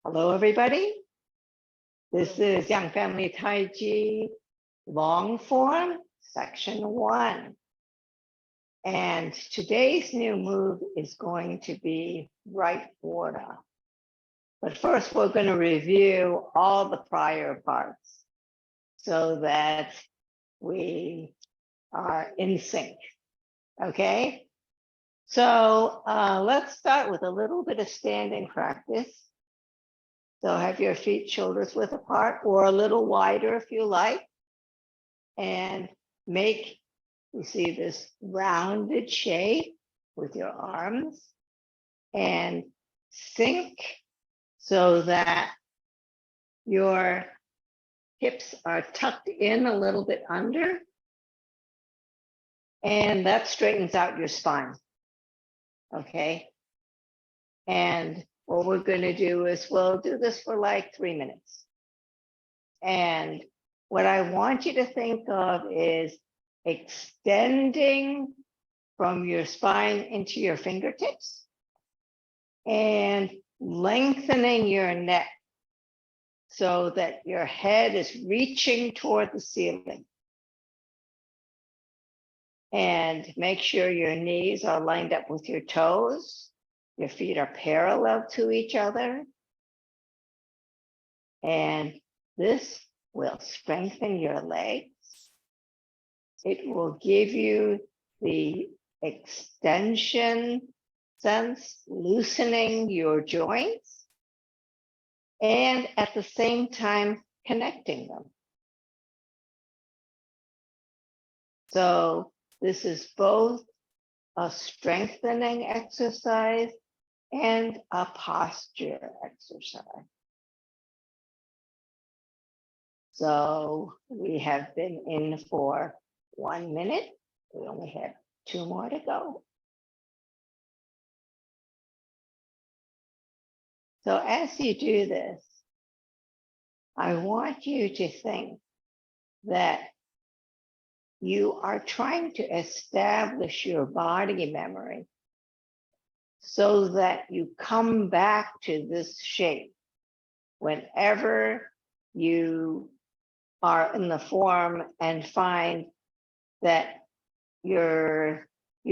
Hello, everybody. This is Young Family Tai Chi long form, section 1. And today's new move is going to be right order. But first, we're going to review all the prior parts so that we are in sync. Okay? So let's start with a little bit of standing practice. So have your feet shoulders width apart or a little wider if you like. And make, you see this rounded shape with your arms and sink so that your hips are tucked in a little bit under. And that straightens out your spine. Okay. And what we're going to do is we'll do this for like 3 minutes. And what I want you to think of is extending from your spine into your fingertips and lengthening your neck so that your head is reaching toward the ceiling. And make sure your knees are lined up with your toes. Your feet are parallel to each other. And this will strengthen your legs. It will give you the extension sense, loosening your joints, and at the same time connecting them. So this is both a strengthening exercise and a posture exercise. So we have been in for 1 minute. We only have 2 more to go. So as you do this, I want you to think that you are trying to establish your body memory so that you come back to this shape whenever you are in the form and find that you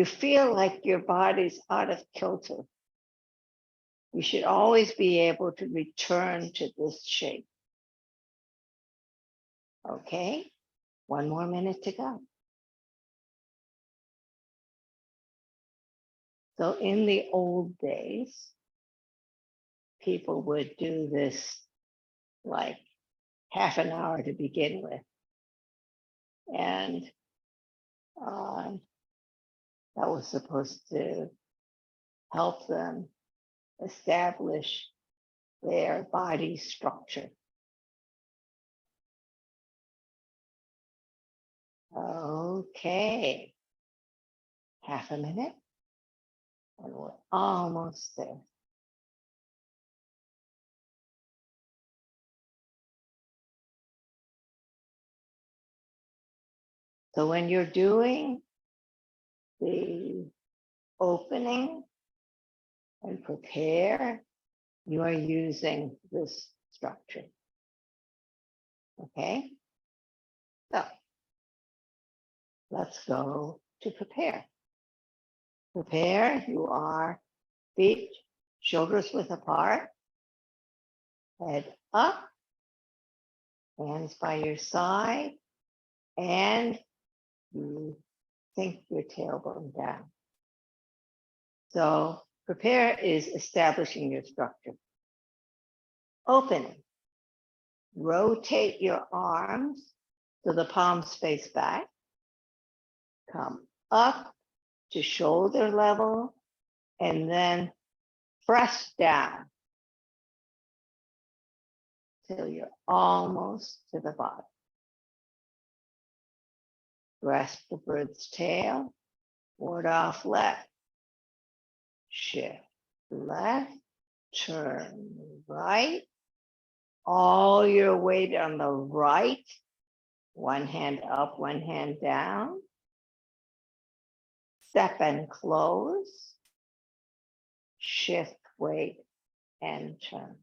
feel like your body's out of kilter. You should always be able to return to this shape. Okay, 1 more minute to go. So in the old days, people would do this like half an hour to begin with. And that was supposed to help them establish their body structure. Okay, half a minute, and we're almost there. So when you're doing the opening and prepare, you are using this structure. Okay, so let's go to prepare. Prepare, you are feet, shoulders width apart, head up, hands by your side, and you sink your tailbone down. So prepare is establishing your structure. Opening, rotate your arms so the palms face back. Come up to shoulder level and then press down till you're almost to the bottom. Grasp the bird's tail, ward off left, shift left, turn right, all your weight on the right, one hand up, one hand down, step and close, shift weight and turn.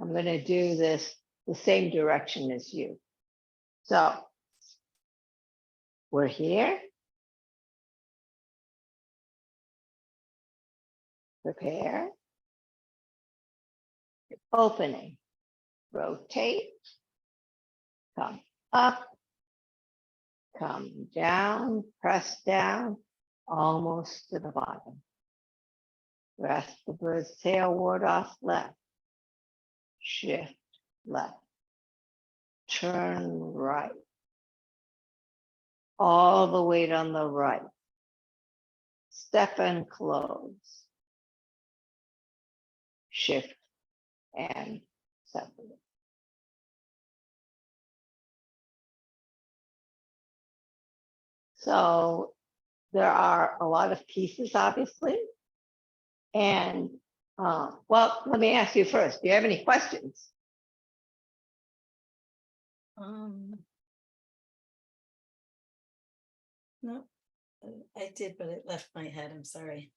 I'm going to do this the same direction as you. So we're here. Prepare. Opening. Rotate. Come up. Come down. Press down. Almost to the bottom. Rest the bird's tail ward off left. Shift left. Turn right. All the weight on the right. Step and close. Shift and separate. So there are a lot of pieces, obviously. And well, let me ask you first, do you have any questions? No, I did, but it left my head. I'm sorry.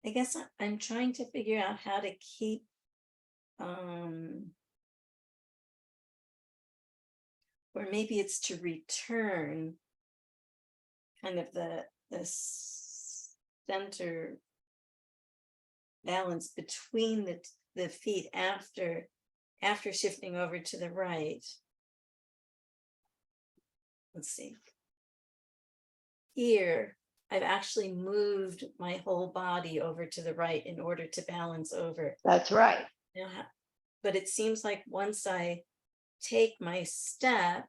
I guess I'm trying to figure out how to keep or maybe it's to return kind of the center balance between the feet after shifting over to the right. Let's see. Here, I've actually moved my whole body over to the right in order to balance over. That's right. Now, but it seems like once I take my step,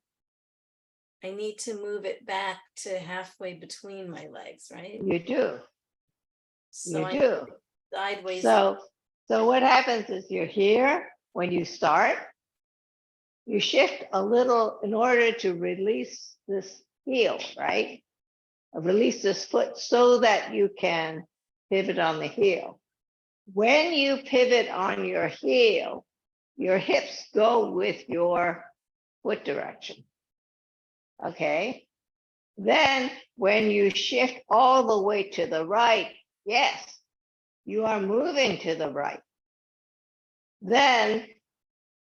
I need to move it back to halfway between my legs, right? You do. So you do. Sideways. So what happens is you're here when you start. You shift a little in order to release this heel, right? Release this foot so that you can pivot on the heel. When you pivot on your heel, your hips go with your foot direction. Okay? Then when you shift all the way to the right, yes, you are moving to the right. Then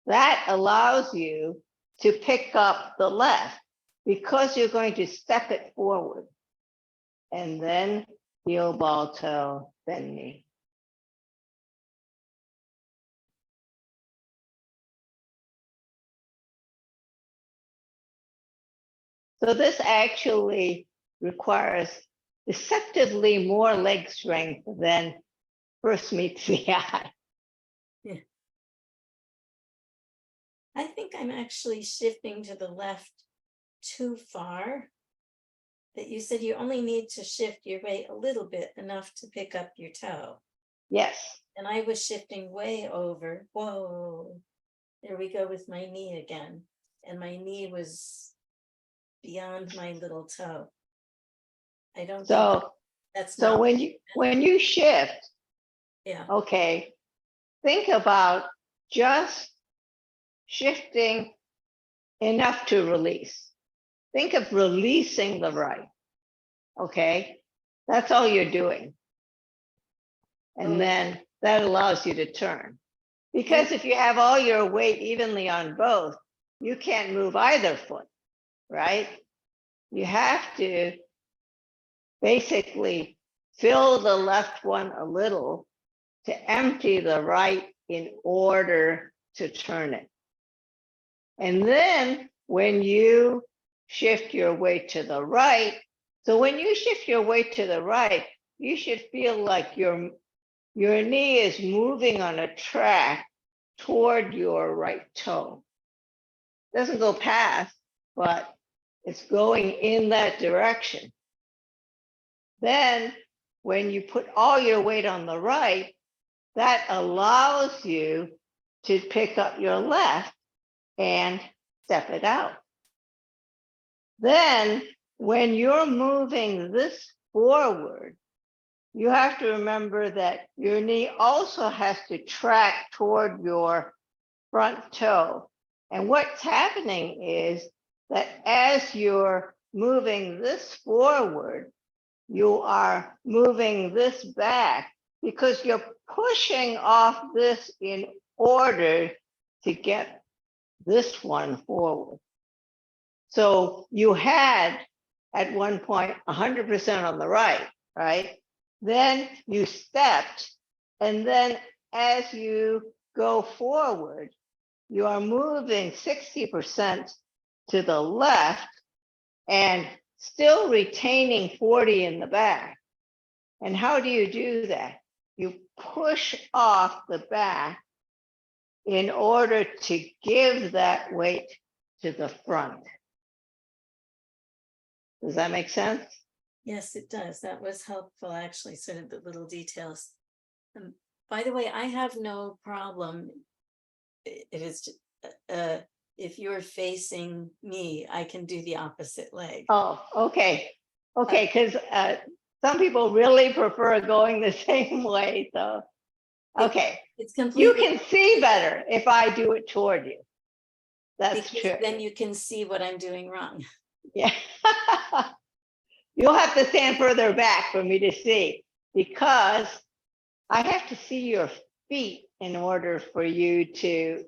that allows you to pick up the left because you're going to step it forward. And then heel, ball, toe, then knee. So this actually requires deceptively more leg strength than first meets the eye. Yeah. I think I'm actually shifting to the left too far. That you said you only need to shift your weight a little bit, enough to pick up your toe. Yes. And I was shifting way over. Whoa. There we go with my knee again. And my knee was beyond my little toe. I don't think that's so not when you shift, yeah. Okay, think about just shifting enough to release. Think of releasing the right. Okay, that's all you're doing. And then that allows you to turn. Because if you have all your weight evenly on both, you can't move either foot, right? You have to basically fill the left one a little to empty the right in order to turn it. And then when you shift your weight to the right, so when you shift your weight to the right, you should feel like your knee is moving on a track toward your right toe. It doesn't go past, but it's going in that direction. Then when you put all your weight on the right, that allows you to pick up your left and step it out. Then when you're moving this forward, you have to remember that your knee also has to track toward your front toe. And what's happening is that as you're moving this forward, you are moving this back because you're pushing off this in order to get this one forward. So you had at one point 100% on the right? Then you stepped, and then as you go forward, you are moving 60% to the left and still retaining 40 in the back. And how do you do that? You push off the back in order to give that weight to the front. Does that make sense? Yes, it does. That was helpful, actually, sort of the little details. By the way, I have no problem if you're facing me, I can do the opposite leg. Oh, okay. Okay, because some people really prefer going the same way. So, okay. It's You completely, can see better if I do it toward you. That's because true. then you can see what I'm doing wrong. Yeah. You'll have to stand further back for me to see, because I have to see your feet in order for you to,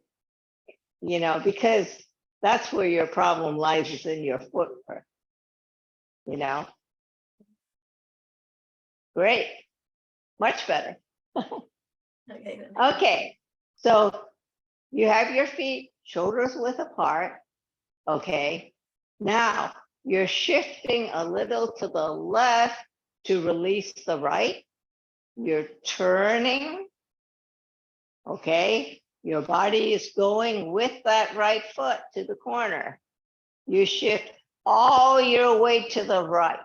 because that's where your problem lies, is in your footwork. Great. Much better. Okay. Okay. So you have your feet shoulders width apart. Okay. Now you're shifting a little to the left to release the right. You're turning. Okay. Your body is going with that right foot to the corner. You shift all your weight to the right.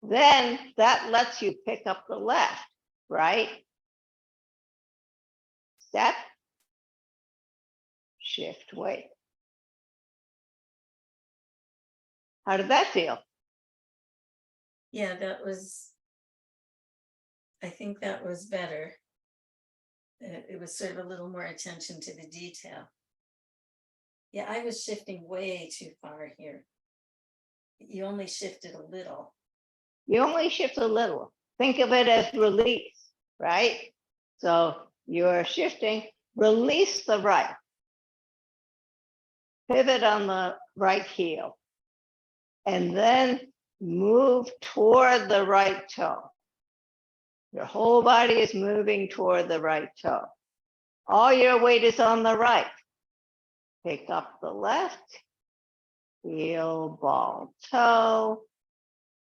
Then that lets you pick up the left, right? Step, shift weight. How did that feel? Yeah, I think that was better. It was sort of a little more attention to the detail. Yeah, I was shifting way too far here. You only shifted a little. You only shift a little. Think of it as release, right? So you're shifting, release the right. Pivot on the right heel. And then move toward the right toe. Your whole body is moving toward the right toe. All your weight is on the right. Pick up the left, heel, ball, toe,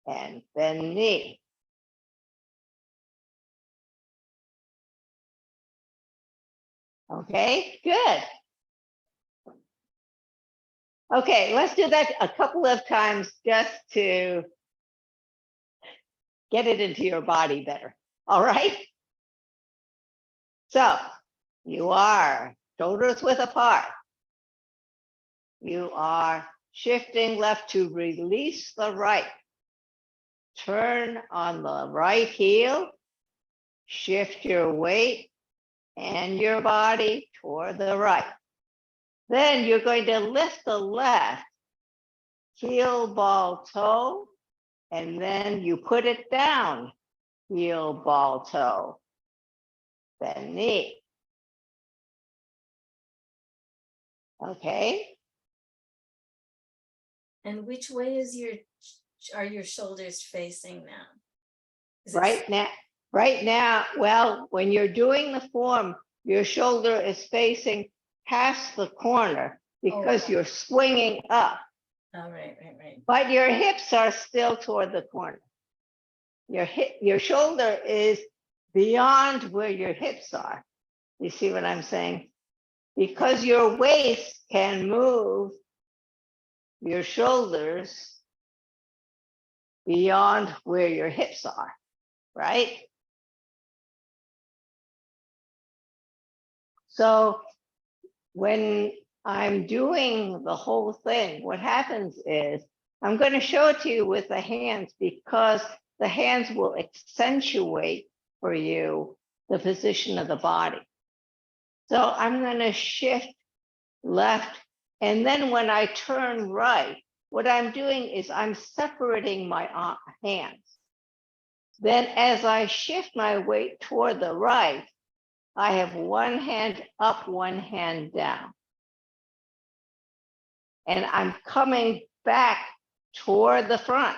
and bend knee. Okay, good. Okay, let's do that a couple of times just to get it into your body better. All right. So you are shoulders width apart. You are shifting left to release the right. Turn on the right heel. Shift your weight and your body toward the right. Then you're going to lift the left, heel, ball, toe, and then you put it down, heel, ball, toe, then knee. Okay. And which way are your shoulders facing now? Right now, well, when you're doing the form, your shoulder is facing past the corner because you're swinging up. Oh, right. But your hips are still toward the corner. Your shoulder is beyond where your hips are. You see what I'm saying? Because your waist can move your shoulders beyond where your hips are, right? So when I'm doing the whole thing, what happens is I'm going to show it to you with the hands, because the hands will accentuate for you the position of the body. So I'm going to shift left, and then when I turn right, what I'm doing is I'm separating my hands. Then as I shift my weight toward the right, I have one hand up, one hand down. And I'm coming back toward the front.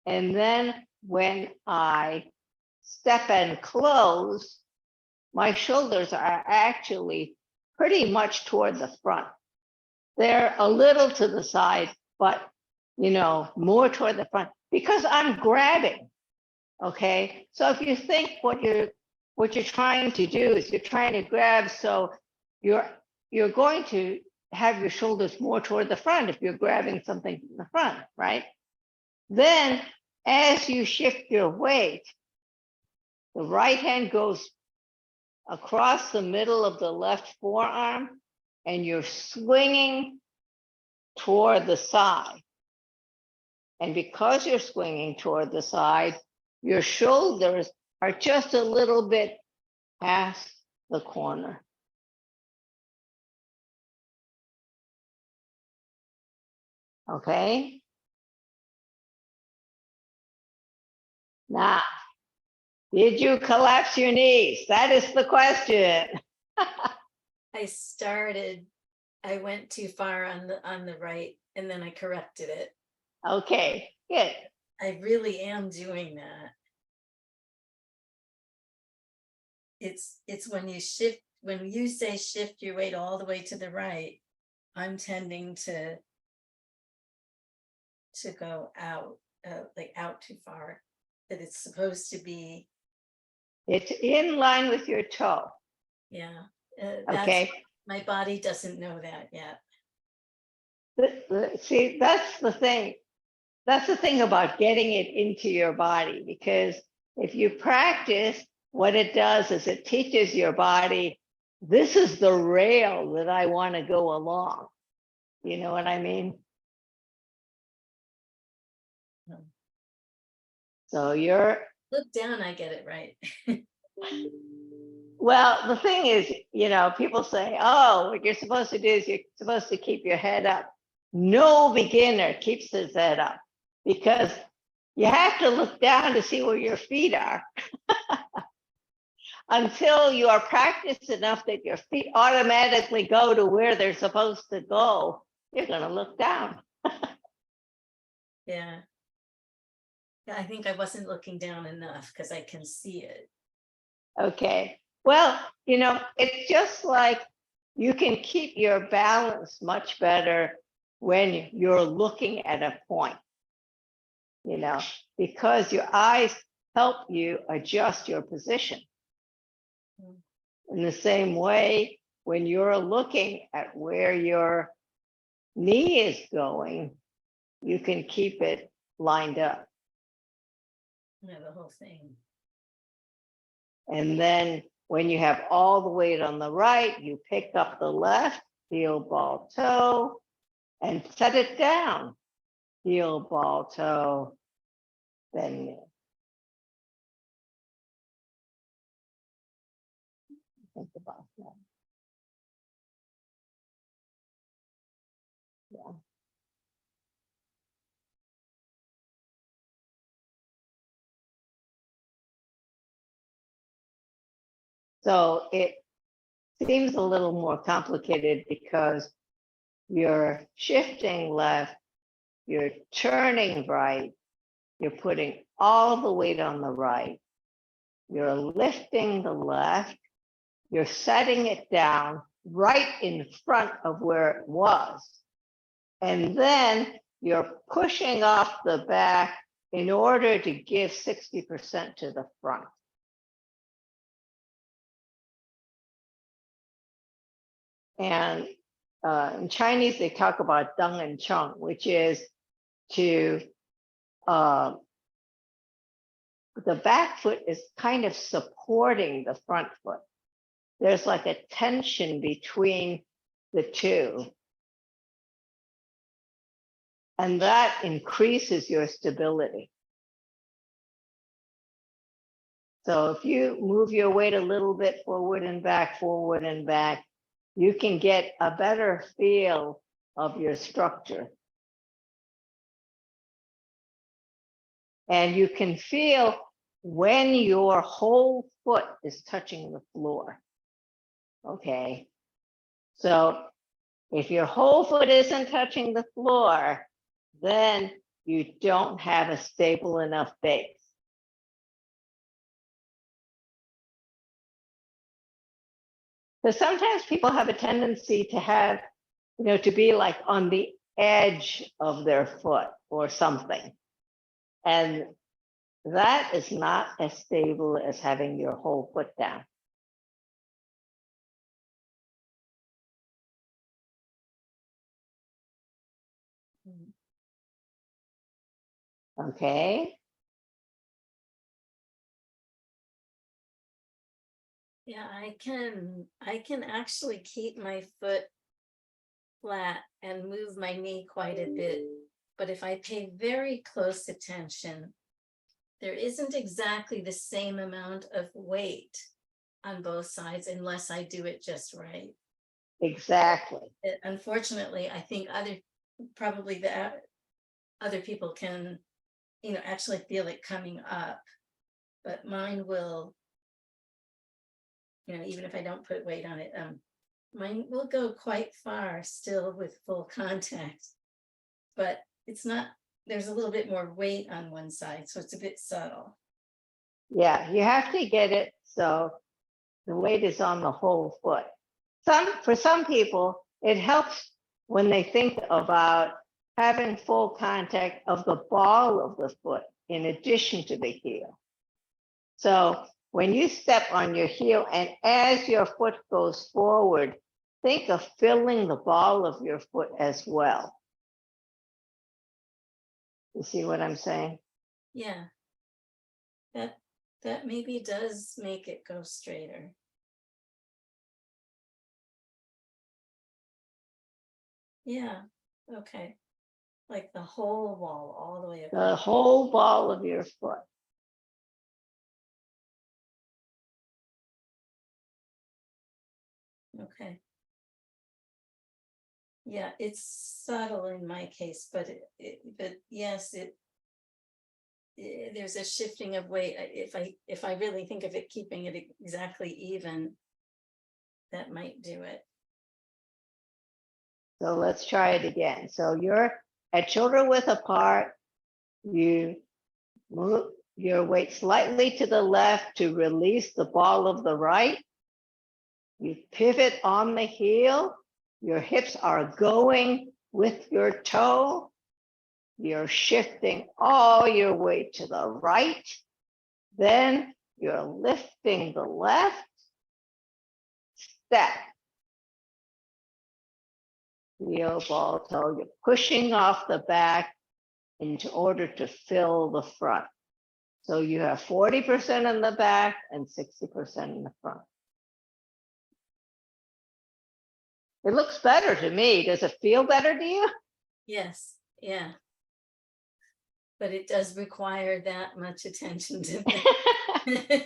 And then when I step and close, my shoulders are actually pretty much toward the front. They're a little to the side, but more toward the front because I'm grabbing. Okay, so if you think what you're trying to do is you're trying to grab, so you're going to have your shoulders more toward the front if you're grabbing something from the front, right? Then as you shift your weight, the right hand goes across the middle of the left forearm and you're swinging toward the side. And because you're swinging toward the side, your shoulders are just a little bit past the corner. Okay? Now, did you collapse your knees? That is the question. I went too far on the right, and then I corrected it. Okay, good. I really am doing that. It's when you say shift your weight all the way to the right, I'm tending to go out, like out too far. That it's supposed to be. It's in line with your toe. Yeah. Okay. My body doesn't know that yet. See, that's the thing. That's the thing about getting it into your body, because if you practice, what it does is it teaches your body, this is the rail that I want to go along. You know what I mean? So you're look down, I get it right. Well, the thing is, people say, oh, what you're supposed to do is you're supposed to keep your head up. No beginner keeps his head up because you have to look down to see where your feet are. Until you are practiced enough that your feet automatically go to where they're supposed to go, you're going to look down. Yeah. I think I wasn't looking down enough because I can see it. Okay. Well, it's just like you can keep your balance much better when you're looking at a point, because your eyes help you adjust your position. In the same way, when you're looking at where your knee is going, you can keep it lined up. Yeah, the whole thing. And then when you have all the weight on the right, you pick up the left, heel, ball, toe, and set it down. Heel, ball, toe, then knee. Think about that. Yeah. So it seems a little more complicated because you're shifting left, you're turning right, you're putting all the weight on the right, you're lifting the left, you're setting it down right in front of where it was. And then you're pushing off the back in order to give 60% to the front. And in Chinese, they talk about deng and cheng, which is to, the back foot is kind of supporting the front foot. There's like a tension between the two. And that increases your stability. So if you move your weight a little bit forward and back, you can get a better feel of your structure. And you can feel when your whole foot is touching the floor. Okay. So if your whole foot isn't touching the floor, then you don't have a stable enough base. So sometimes people have a tendency to have, to be like on the edge of their foot or something. And that is not as stable as having your whole foot down. Okay. Yeah, I can actually keep my foot flat and move my knee quite a bit. But if I pay very close attention, there isn't exactly the same amount of weight on both sides unless I do it just right. Exactly. Unfortunately, I think probably the other people can, actually feel it coming up, but mine will, even if I don't put weight on it, mine will go quite far still with full contact, but it's not, there's a little bit more weight on one side, so it's a bit subtle. Yeah, you have to get it so the weight is on the whole foot. For some people, it helps when they think about having full contact of the ball of the foot in addition to the heel. So when you step on your heel and as your foot goes forward, think of filling the ball of your foot as well. You see what I'm saying? Yeah, that maybe does make it go straighter. Yeah, okay. Like the whole wall all the way The across. whole ball of your foot. Okay. Yeah, it's subtle in my case, but but yes, there's a shifting of weight. If I really think of it keeping it exactly even, that might do it. So let's try it again. So you're at shoulder width apart. You move your weight slightly to the left to release the ball of the right. You pivot on the heel. Your hips are going with your toe. You're shifting all your weight to the right. Then you're lifting the left. Step. Heel, ball, toe. You're pushing off the back in order to fill the front. So you have 40% in the back and 60% in the front. It looks better to me. Does it feel better to you? Yes, yeah. But it does require that much attention to me.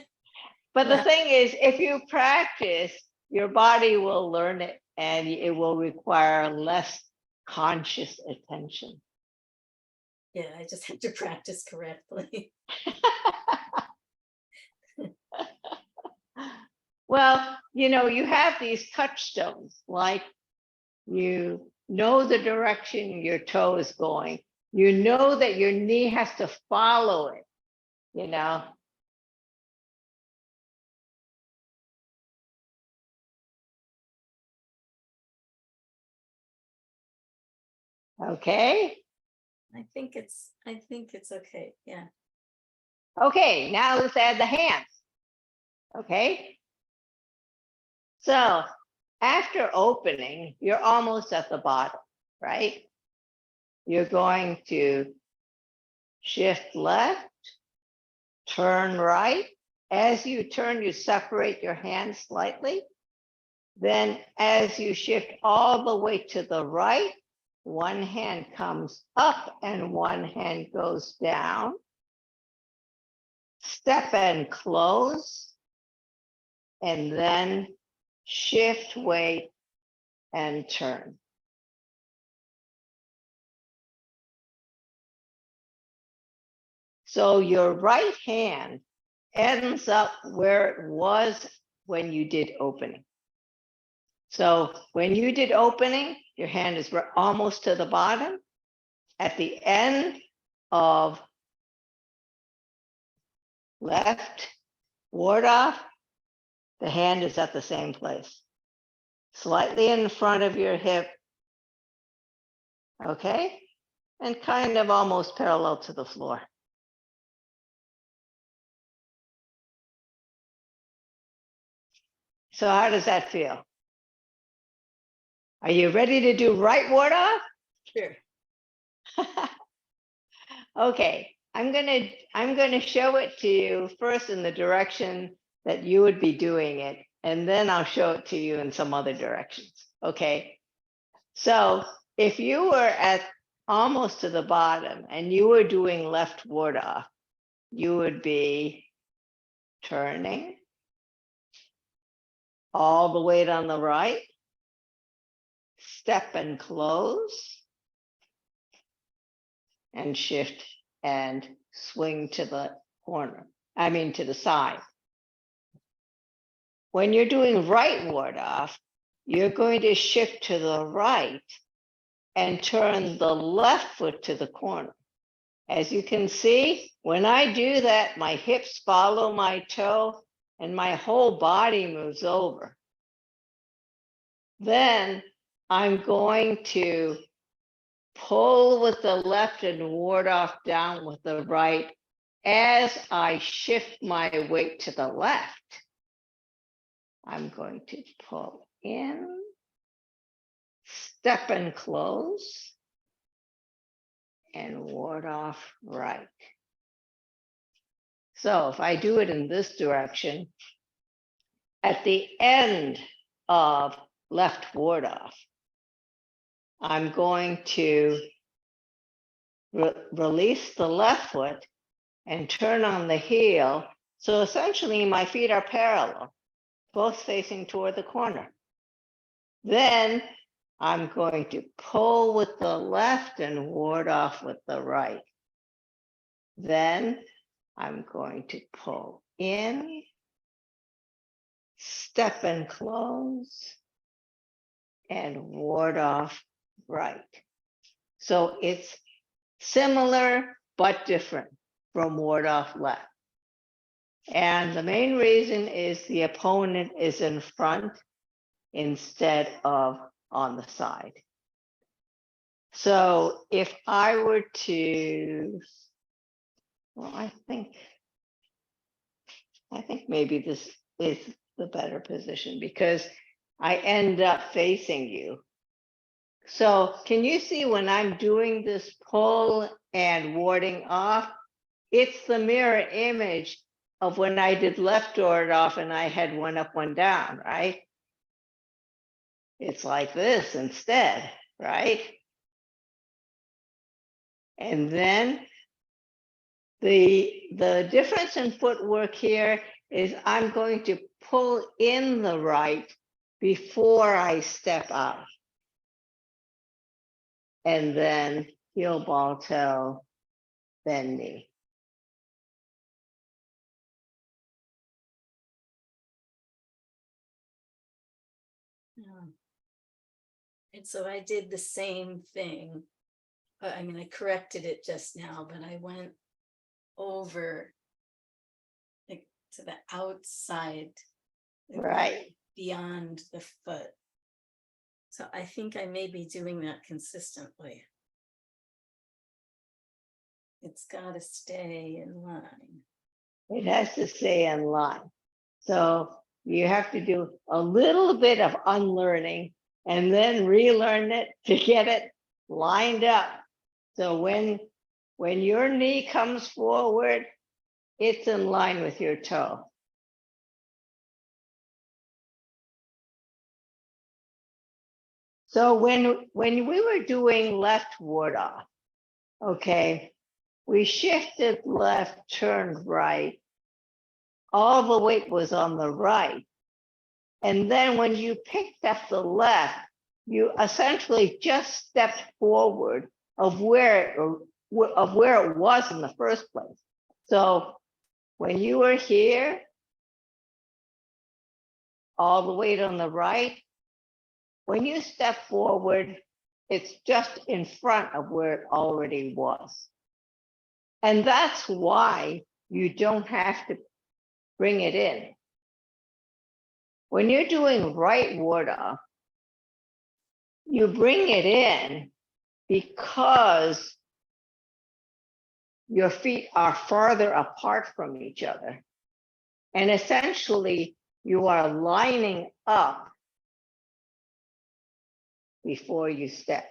But the thing is, if you practice, your body will learn it and it will require less conscious attention. Yeah, I just have to practice correctly. Well, you have these touchstones, like you know the direction your toe is going. You know that your knee has to follow it, Okay. I think it's okay. Yeah. Okay, now let's add the hands. Okay. So after opening, you're almost at the bottom, right? You're going to shift left, turn right. As you turn, you separate your hands slightly. Then as you shift all the way to the right, one hand comes up and one hand goes down. Step and close, and then shift weight and turn. So your right hand ends up where it was when you did opening. So when you did opening, your hand is almost to the bottom. At the end of left ward off, the hand is at the same place, slightly in front of your hip, okay? And kind of almost parallel to the floor. So how does that feel? Are you ready to do right ward off? Sure. Okay, I'm gonna show it to you first in the direction that you would be doing it, and then I'll show it to you in some other directions. Okay. So if you were at almost to the bottom and you were doing left ward off, you would be turning all the weight on the right, step and close, and shift and swing to the corner. I mean, to the side. When you're doing right ward off, you're going to shift to the right and turn the left foot to the corner. As you can see, when I do that, my hips follow my toe and my whole body moves over. Then I'm going to pull with the left and ward off down with the right as I shift my weight to the left. I'm going to pull in, step and close, and ward off right. So if I do it in this direction, at the end of left ward off, I'm going to release the left foot and turn on the heel. So essentially my feet are parallel, both facing toward the corner. Then I'm going to pull with the left and ward off with the right. Then I'm going to pull in, step and close, and ward off right. So it's similar but different from ward off left. And the main reason is the opponent is in front instead of on the side. So if I were to, well, I think maybe this is the better position because I end up facing you. So can you see when I'm doing this pull and warding off, it's the mirror image of when I did left ward off and I had one up, one down, right? It's like this instead, right? And then the difference in footwork here is I'm going to pull in the right before I step out. And then heel ball toe, then knee. Yeah. And so I did the same thing. I mean, I corrected it just now, but I went over like to the outside, like, Right. beyond the foot. So I think I may be doing that consistently. It's got to stay in line. It has to stay in line. So you have to do a little bit of unlearning and then relearn it to get it lined up. So when your knee comes forward, it's in line with your toe. So when we were doing left ward off, okay, we shifted left, turned right. All the weight was on the right. And then when you picked up the left, you essentially just stepped forward of where it was in the first place. So when you were here, all the weight on the right, when you step forward, it's just in front of where it already was. And that's why you don't have to bring it in. When you're doing right water, you bring it in because your feet are farther apart from each other. And essentially, you are lining up before you step.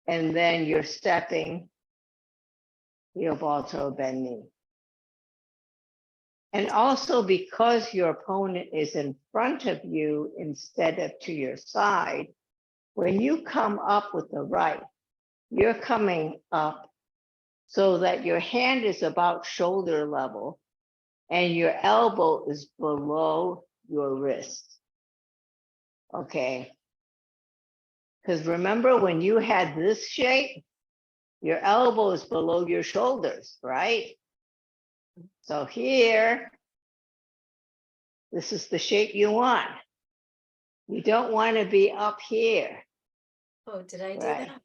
And then you're stepping heel ball toe bend knee. And also because your opponent is in front of you instead of to your side, when you come up with the right, you're coming up so that your hand is about shoulder level and your elbow is below your wrist. Okay. Because remember when you had this shape, your elbow is below your shoulders, right? So here, this is the shape you want. You don't want to be up here. Oh, did I do Right. that?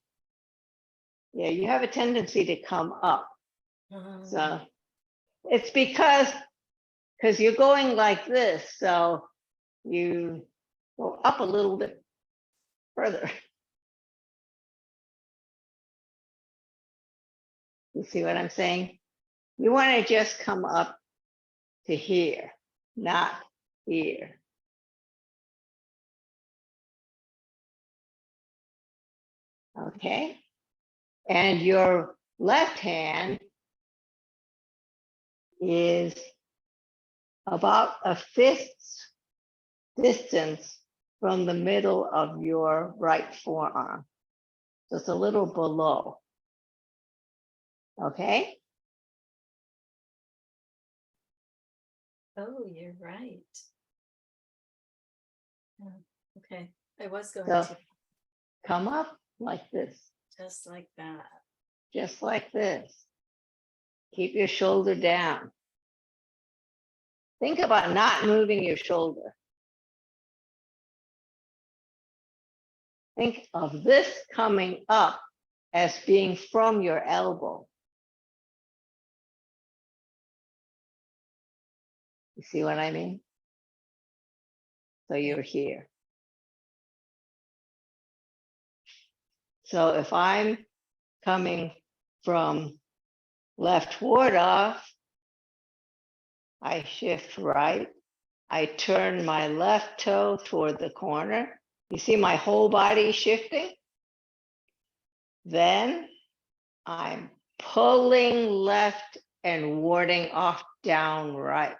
Yeah, you have a tendency to come up. Um, So it's because you're going like this. So you go up a little bit further. You see what I'm saying? You want to just come up to here, not here. Okay. And your left hand is about a fifth's distance from the middle of your right forearm. So it's a little below. Okay. oh, you're right. Yeah, okay, I was going So to, come up like this, just like that. just like this. Keep your shoulder down. Think about not moving your shoulder. Think of this coming up as being from your elbow. You see what I mean? So you're here. So if I'm coming from left toward off, I shift right. I turn my left toe toward the corner. You see my whole body shifting? Then I'm pulling left and warding off down right.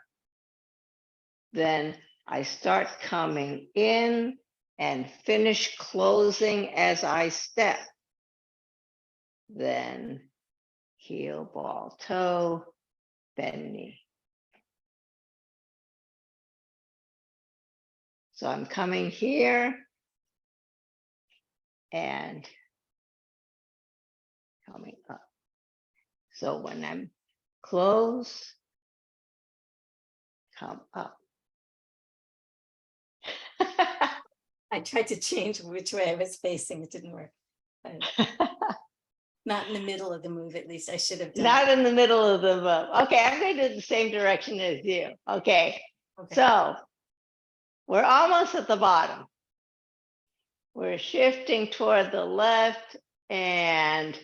Then I start coming in and finish closing as I step. Then heel, ball, toe, bend knee. So I'm coming here and coming up. So when I'm close, come up. I tried to change which way I was facing, it didn't work. Not in the middle of the move, at least I should have done. Not in the middle of the move. Okay, I'm going to do the same direction as you. Okay, Okay. so we're almost at the bottom. We're shifting toward the left and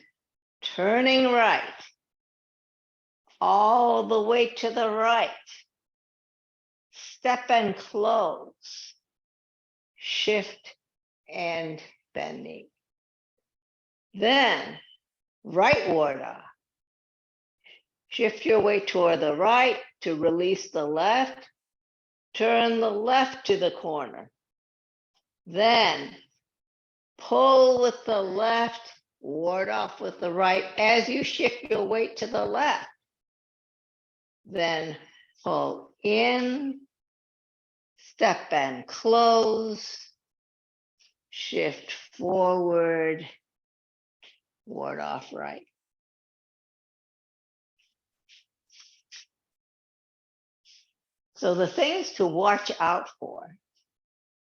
turning right. All the way to the right. Step and close. Shift and bend knee. Then right water. Shift your weight toward the right to release the left. Turn the left to the corner. Then pull with the left, ward off with the right as you shift your weight to the left. Then pull in, step and close, shift forward, ward off right. So the things to watch out for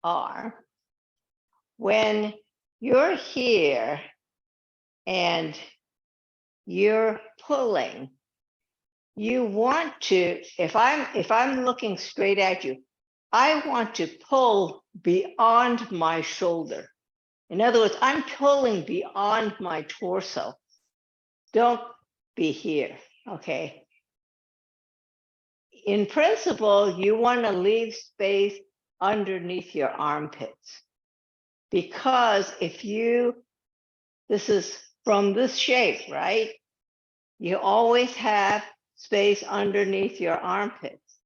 are when you're here and you're pulling, you want to, if I'm looking straight at you, I want to pull beyond my shoulder. In other words, I'm pulling beyond my torso. Don't be here, okay? In principle, you want to leave space underneath your armpits, because if you, this is from this shape, right? You always have space underneath your armpits,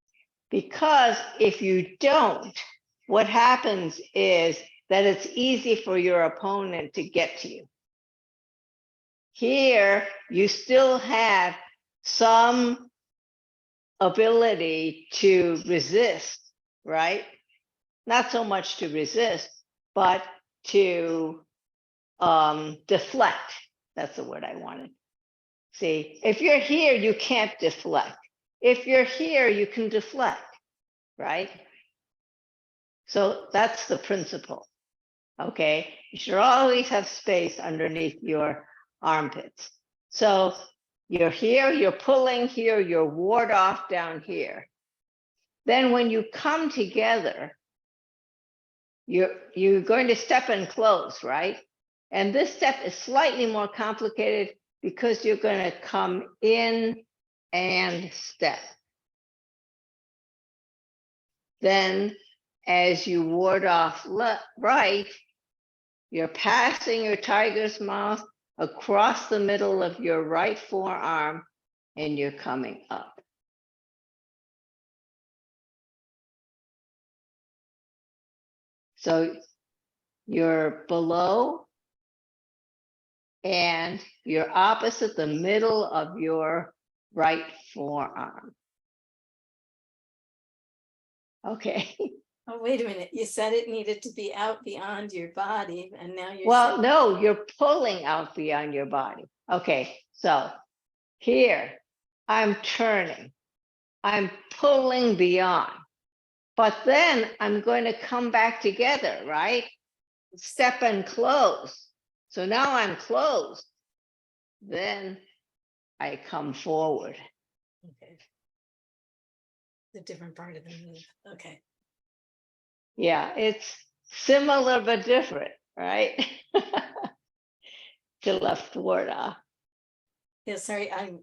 because if you don't, what happens is that it's easy for your opponent to get to you. Here, you still have some ability to resist, right? Not so much to resist, but to deflect. That's the word I wanted. See, if you're here, you can't deflect. If you're here, you can deflect, right? So that's the principle, okay? You should always have space underneath your armpits. So you're here, you're pulling here, you're ward off down here. Then when you come together, you're going to step and close, right? And this step is slightly more complicated because you're going to come in and step. Then as you ward off right, you're passing your tiger's mouth across the middle of your right forearm and you're coming up. So you're below and you're opposite the middle of your right forearm. Okay. Oh, wait a minute. You said it needed to be out beyond your body, and now you're Well, saying, no, you're pulling out beyond your body. Okay, so here I'm turning, I'm pulling beyond, but then I'm going to come back together, right? Step and close. So now I'm closed. Then I come forward. okay, the different part of the move. Okay. Yeah, it's similar but different, right? To left ward off. Yeah, sorry, I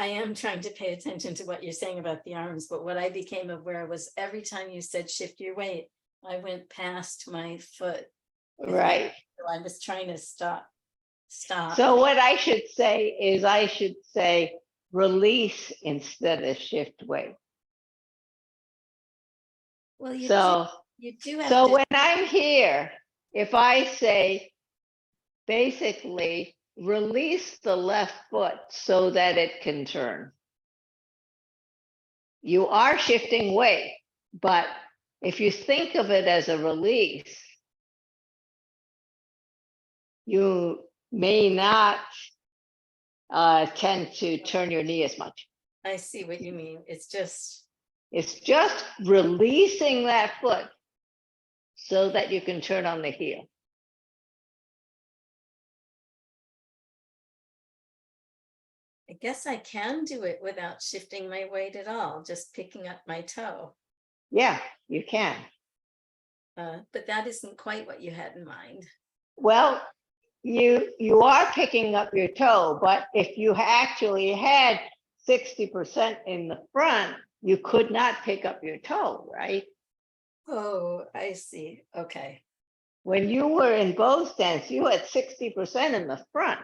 am trying to pay attention to what you're saying about the arms, but what I became aware was every time you said shift your weight, I went past my foot. Right. So I was trying to stop. So what I should say is I should say release instead of shift weight. Well, you So do have so to. when I'm here, if I say basically release the left foot so that it can turn, you are shifting weight, but if you think of it as a release, you may not tend to turn your knee as much. I see what you mean. It's just releasing that foot so that you can turn on the heel. I guess I can do it without shifting my weight at all, just picking up my toe. Yeah, you can. But that isn't quite what you had in mind. Well, you are picking up your toe, but if you actually had 60% in the front, you could not pick up your toe, right? Oh, I see. Okay. When you were in bow stance, you had 60% in the front.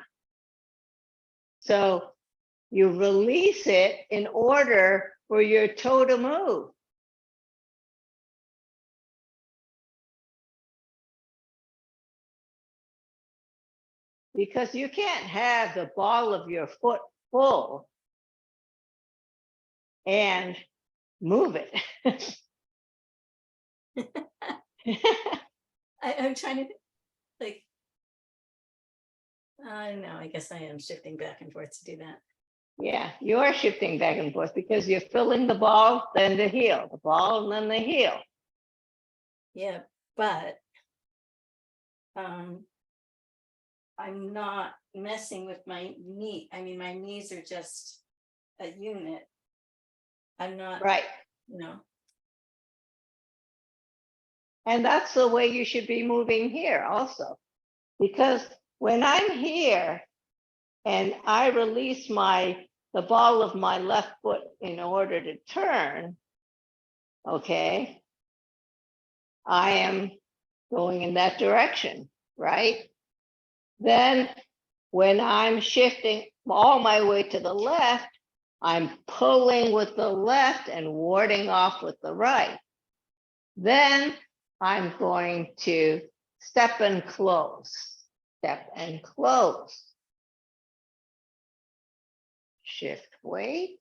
So you release it in order for your toe to move. Because you can't have the ball of your foot full and move it. I'm trying to like, no, I guess I am shifting back and forth to do that. Yeah, you are shifting back and forth because you're filling the ball, then the heel, the ball, and then the heel. Yeah, but I'm not messing with my knee. I mean, my knees are just a unit. I'm not, Right. you know, And that's the way you should be moving here also. Because when I'm here and I release the ball of my left foot in order to turn, okay, I am going in that direction, right? Then when I'm shifting all my way to the left, I'm pulling with the left and warding off with the right. Then I'm going to step and close, step and close. Shift weight.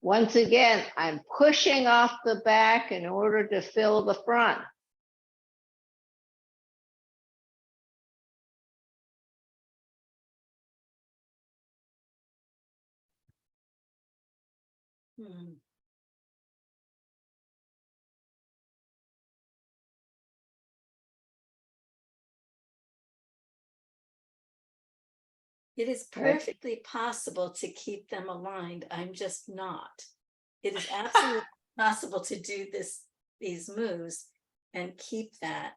Once again, I'm pushing off the back in order to fill the front. hmm. It is perfectly possible to keep them aligned. I'm just not. It is absolutely possible to do these moves and keep that.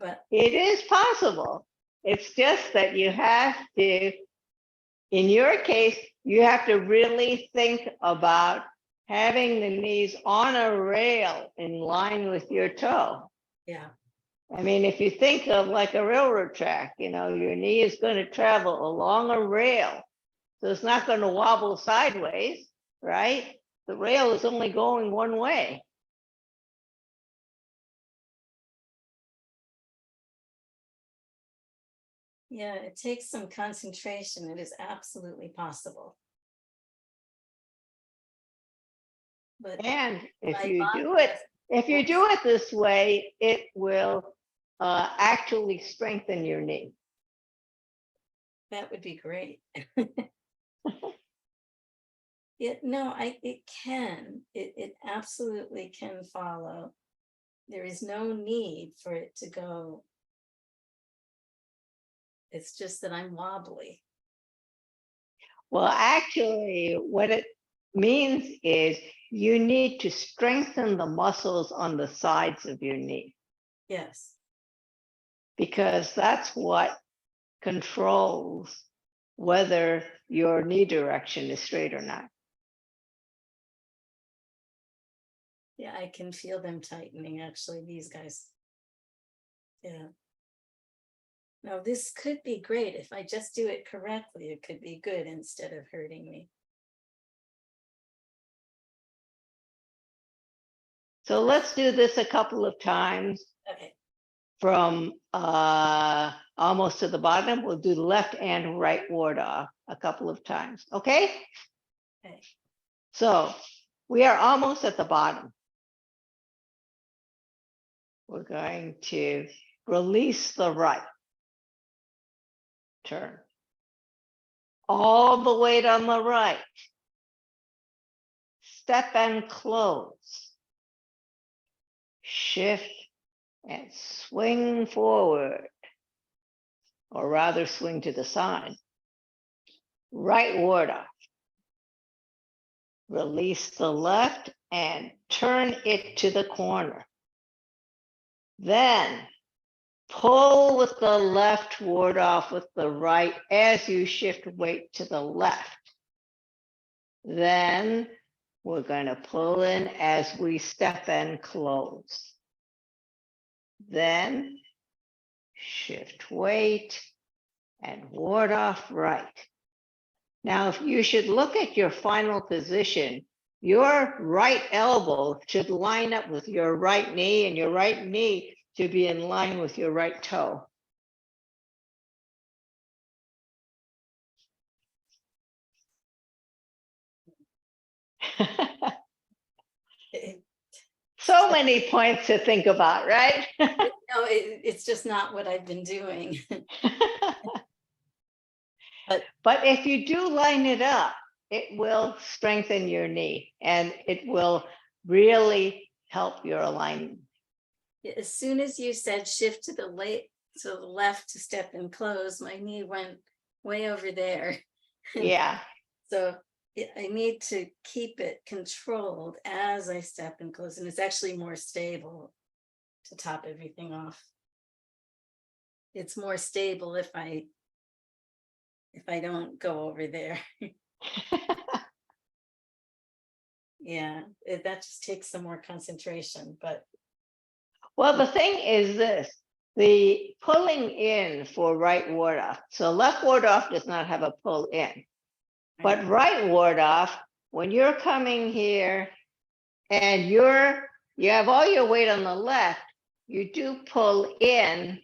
But It is possible. It's just that you have to, in your case, you have to really think about having the knees on a rail in line with your toe. yeah, I mean, if you think of like a railroad track, your knee is going to travel along a rail. So it's not going to wobble sideways, right? The rail is only going one way. yeah, it takes some concentration. It is absolutely possible. But And my if you do it this way, it will actually strengthen your knee. that would be great. It can. It absolutely can follow. There is no need for it to go. It's just that I'm wobbly. Well, actually, what it means is you need to strengthen the muscles on the sides of your knee Yes. because that's what controls whether your knee direction is straight or not. Yeah, I can feel them tightening, actually, these guys. Yeah. Now, this could be great. If I just do it correctly, it could be good instead of hurting me. So let's do this a couple of times Okay. from almost to the bottom. We'll do left and right ward off a couple of times, okay? Okay. So we are almost at the bottom. We're going to release the right. Turn. All the weight on the right. Step and close. Shift and swing forward. Or rather swing to the side. Right ward off. Release the left and turn it to the corner. Then pull with the left ward off with the right as you shift weight to the left. Then we're going to pull in as we step and close. Then shift weight and ward off right. Now, if you should look at your final position, your right elbow should line up with your right knee, and your right knee should be in line with your right toe. So many points to think about, right? No, it's just not what I've been doing. But if you do line it up, it will strengthen your knee and it will really help your alignment. As soon as you said shift to the left to step and close, my knee went way over there. Yeah. So I need to keep it controlled as I step and close, and it's actually more stable to top everything off. It's more stable if I don't go over there. Yeah, that just takes some more concentration, but Well, the thing is this, the pulling in for right ward off. So left ward off does not have a pull in, but right ward off, when you're coming here and you have all your weight on the left, you do pull in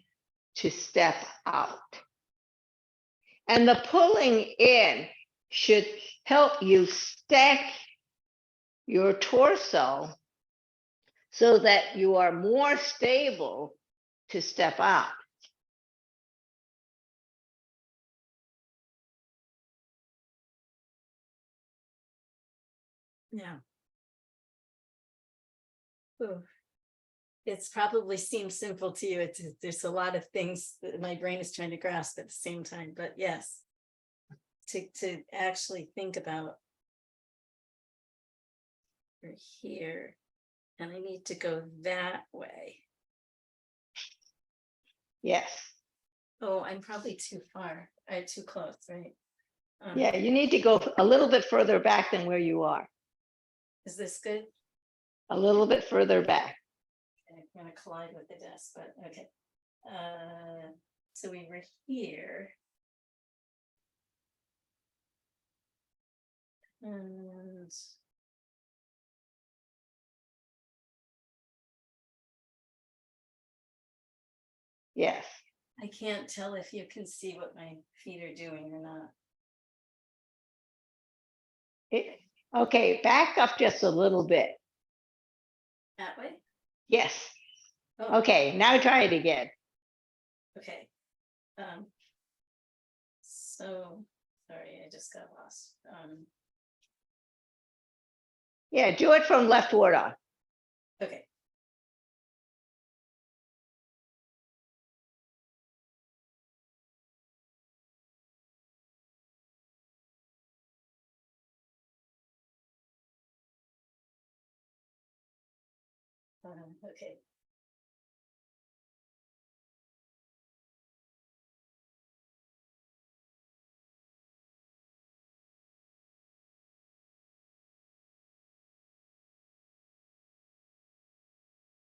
to step out. And the pulling in should help you stack your torso so that you are more stable to step out. yeah. Ooh. It's probably seems simple to you. There's a lot of things that my brain is trying to grasp at the same time, but yes, to actually think about here, and I need to go that way. Yes. Oh, I'm probably too far. Too close, right? Yeah, you need to go a little bit further back than where you are. Is this good? A little bit further back. Okay, I'm gonna collide with the desk, but okay. So we were here. And Yes. I can't tell if you can see what my feet are doing or not. Okay, back up just a little bit. That way? Yes. Oh, Okay, now try it again. okay. So sorry, I just got lost. Yeah, do it from left ward off. Okay. Okay.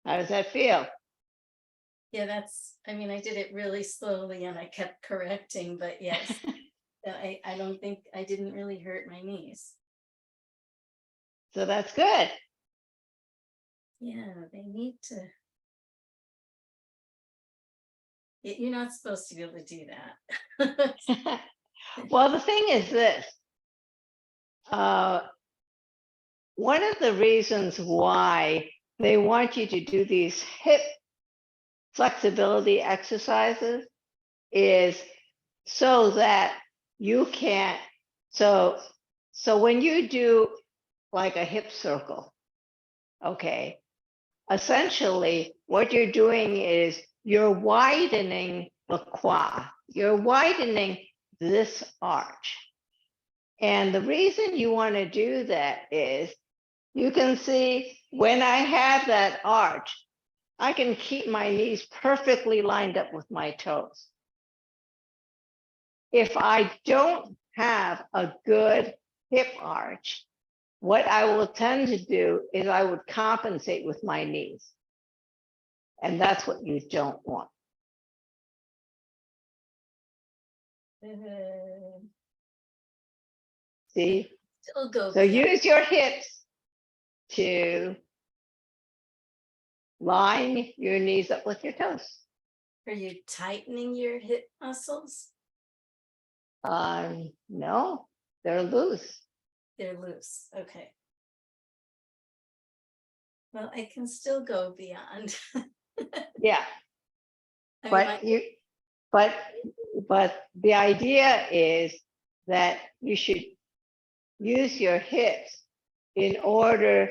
How does that feel? Yeah, I mean, I did it really slowly and I kept correcting, but yes, I don't think I didn't really hurt my knees. So that's good. Yeah, they need to. You're not supposed to be able to do that. Well, the thing is this. One of the reasons why they want you to do these hip flexibility exercises is so that you can't, so when you do like a hip circle, okay, essentially what you're doing is you're widening the quad, you're widening this arch. And the reason you want to do that is you can see when I have that arch, I can keep my knees perfectly lined up with my toes. If I don't have a good hip arch, what I will tend to do is I would compensate with my knees. And that's what you don't want. See? Still go. So use your hips to line your knees up with your toes. Are you tightening your hip muscles? No, they're loose. They're loose. Okay. Well, I can still go beyond. Yeah. I But mean, but but the idea is that you should use your hips in order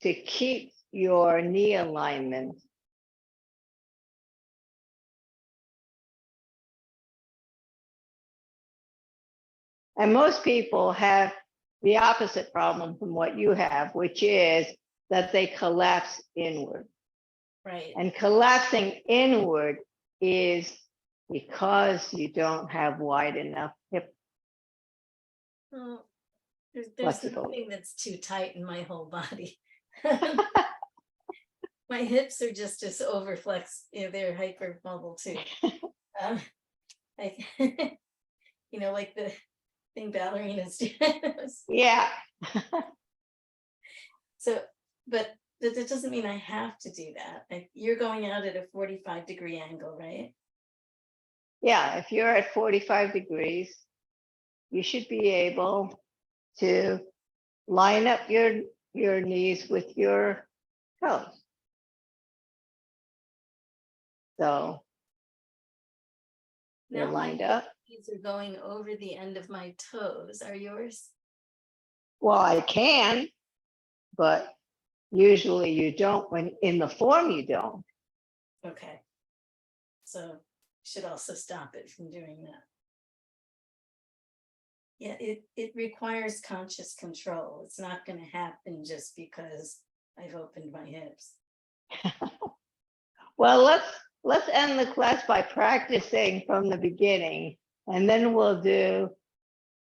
to keep your knee alignment. And most people have the opposite problem from what you have, which is that they collapse inward. Right. And collapsing inward is because you don't have wide enough hip Well, there's flexibility. nothing that's too tight in my whole body. My hips are just as overflexed, they're hyper mobile too. I, like the thing ballerinas do. Yeah. So, but that doesn't mean I have to do that. Like, you're going out at a 45-degree angle, right? Yeah, if you're at 45 degrees, you should be able to line up your knees with your toes. So they're Now lined my up. knees are going over the end of my toes. Are yours? Well, I can, but usually you don't. When in the form, you don't. Okay. So should also stop it from doing that. Yeah, it requires conscious control. It's not going to happen just because I've opened my hips. Well, let's end the class by practicing from the beginning, and then we'll do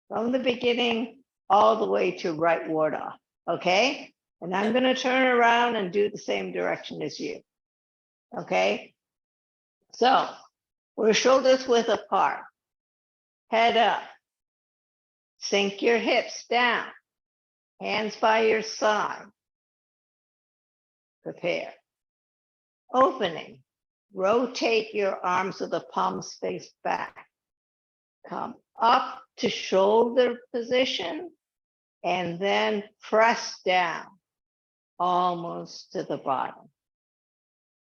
from the beginning all the way to right ward off. Okay? And I'm going to turn around and do the same direction as you. Okay? So we're shoulders width apart, head up, sink your hips down, hands by your side. Prepare. Opening. Rotate your arms with the palms face back. Come up to shoulder position and then press down almost to the bottom.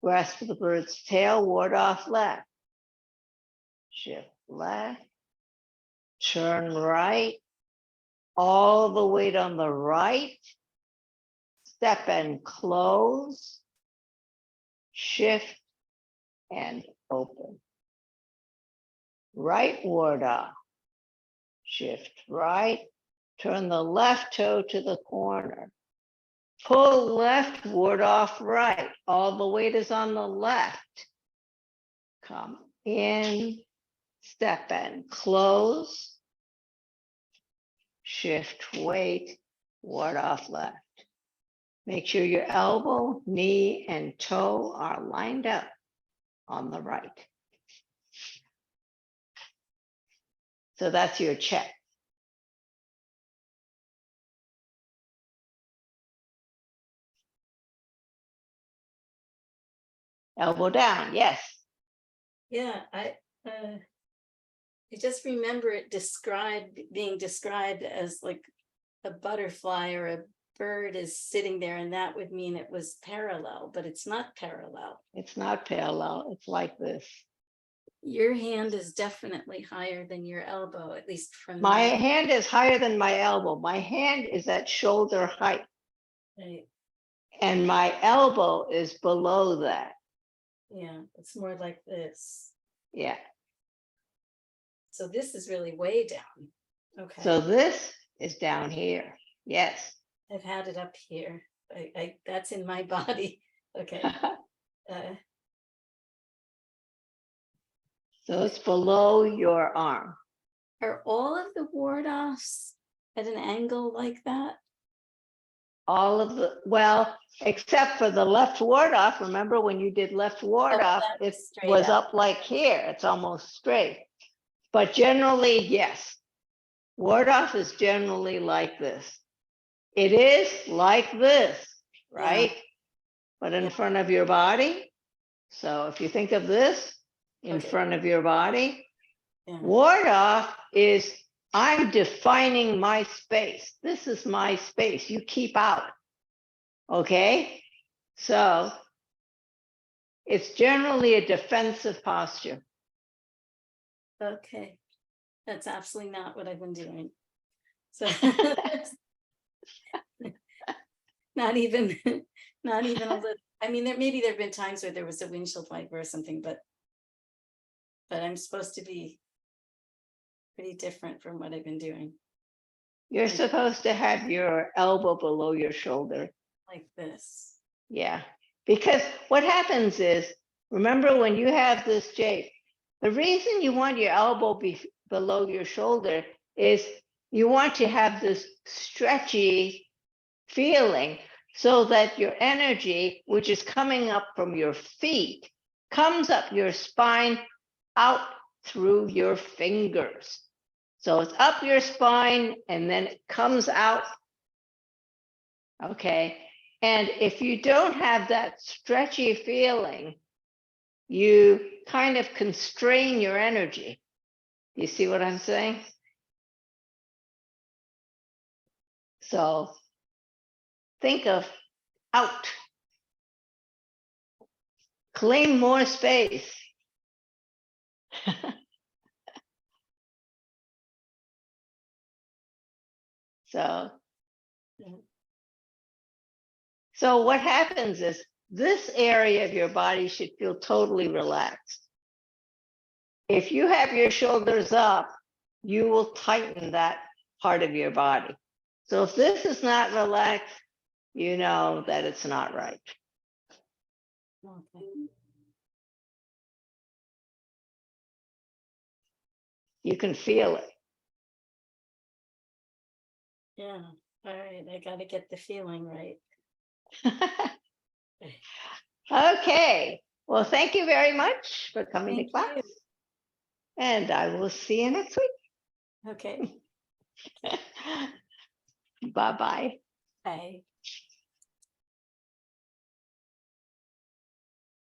Grasp the bird's tail, ward off left. Shift left. Turn right. All the weight on the right. Step and close. Shift and open. Right ward off. Shift right. Turn the left toe to the corner. Pull left, ward off right. All the weight is on the left. Come in, step and close. Shift weight, ward off left. Make sure your elbow, knee, and toe are lined up on the right. So that's your check. Elbow down, yes. Yeah, I just remember it being described as like a butterfly or a bird is sitting there, and that would mean it was parallel, but it's not parallel. It's not parallel, it's like this. Your hand is definitely higher than your elbow, at least from My hand is higher than my elbow. My hand is at shoulder height. Right. And my elbow is below that. Yeah, it's more like this. Yeah. So this is really way down. Okay. So this is down here. Yes. I've had it up here. I that's in my body. Okay. So it's below your arm. Are all of the ward offs at an angle like that? All of the, well, except for the left ward off. Remember when you did left ward off, it was up like here. It's almost straight. But generally, yes. Ward off is generally like this. It is like this, right? Yeah. But in front of your body. So if you think of this in front of your body, ward off is I'm defining my space. This is my space. You keep out. Okay? So it's generally a defensive posture. Okay. That's absolutely not what I've been doing. So not even, not even a little. I mean, maybe there've been times where there was a windshield wiper or something, but I'm supposed to be pretty different from what I've been doing, You're like supposed to have your elbow below your shoulder. like this. Yeah. Because what happens is, remember when you have this shape, the reason you want your elbow below your shoulder is you want to have this stretchy feeling so that your energy, which is coming up from your feet, comes up your spine out through your fingers. So it's up your spine and then it comes out. Okay. And if you don't have that stretchy feeling, you kind of constrain your energy. You see what I'm saying? So think of out, claim more space. So, Mhm. so what happens is this area of your body should feel totally relaxed. If you have your shoulders up, you will tighten that part of your body. So if this is not relaxed, you know that it's not right. Okay. You can feel it. Yeah. All right. I got to get the feeling right. Okay. Well, thank you very much for coming to Thank class. you. And I will see you next Okay. week. Bye-bye. Bye.